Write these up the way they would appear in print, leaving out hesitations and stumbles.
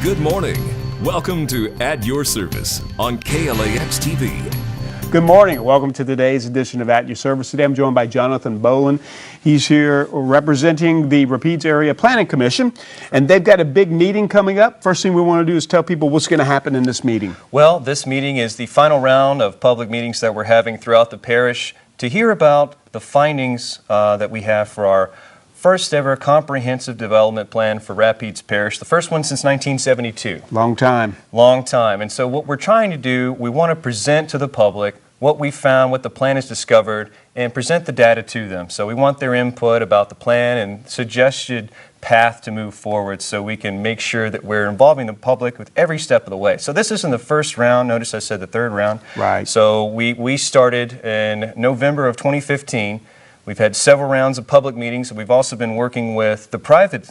Good morning. Welcome to At Your Service on KLAX TV. Good morning. Welcome to today's edition of At Your Service. Today I'm joined by Jonathan Bolen. He's here representing the Rapides Area Planning Commission, and they've got a big meeting coming up. First thing we want to do is tell people what's going to happen in this meeting. Well, this meeting is the final round of public meetings that we're having throughout the parish to hear about the findings that we have for our first ever comprehensive development plan for Rapides Parish, the first one since 1972. Long time. Long time. And so what we're trying to do, we want to present to the public what we found, what the plan has discovered, and present the data to them. So we want their input about the plan and suggested path to move forward so we can make sure that we're involving the public with every step of the way. So this isn't the first round. Notice I said the third round. Right. So we started in November of 2015. We've had several rounds of public meetings. We've also been working with the private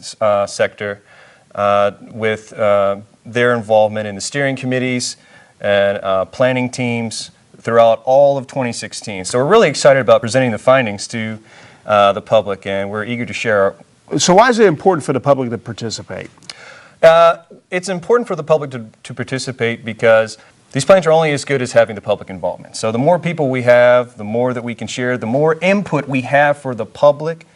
sector with their involvement in the steering committees and planning teams throughout all of 2016. So we're really excited about presenting the findings to the public, and we're eager to share. So why is it important for the public to participate? It's important for the public to participate because these plans are only as good as having the public involvement. So the more people we have, the more that we can share, the more input we have for the public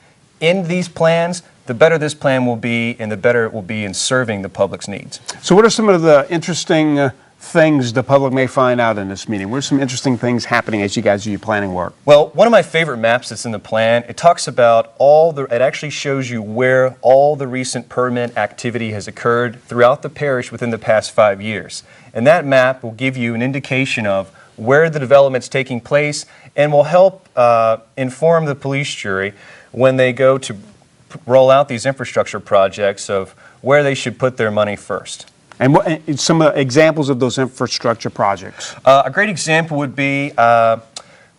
in these plans, the better this plan will be and the better it will be in serving the public's needs. So what are some of the interesting things the public may find out in this meeting? What are some interesting things happening as you guys do your planning work? Well, one of my favorite maps that's in the plan, it talks about it actually shows you where all the recent permit activity has occurred throughout the parish within the past 5 years. And that map will give you an indication of where the development's taking place and will help inform the police jury when they go to roll out these infrastructure projects of where they should put their money first. And what some examples of those infrastructure projects? A great example would be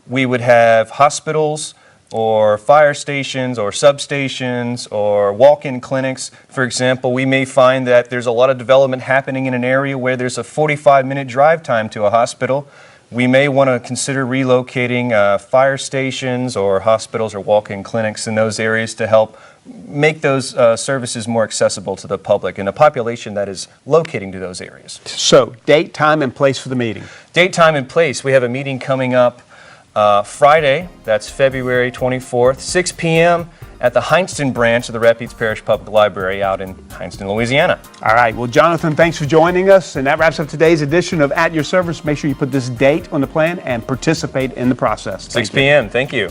we would have hospitals or fire stations or substations or walk-in clinics. For example, we may find that there's a lot of development happening in an area where there's a 45-minute drive time to a hospital. We may want to consider relocating fire stations or hospitals or walk-in clinics in those areas to help make those services more accessible to the public and the population that is locating to those areas. So, date, time, and place for the meeting. Date, time, and place. We have a meeting coming up Friday, that's February 24th, 6 p.m. at the Hineston branch of the Rapides Parish Public Library out in Hineston, Louisiana. All right. Well, Jonathan, thanks for joining us. And that wraps up today's edition of At Your Service. Make sure you put this date on the plan and participate in the process. 6 p.m. Thank you.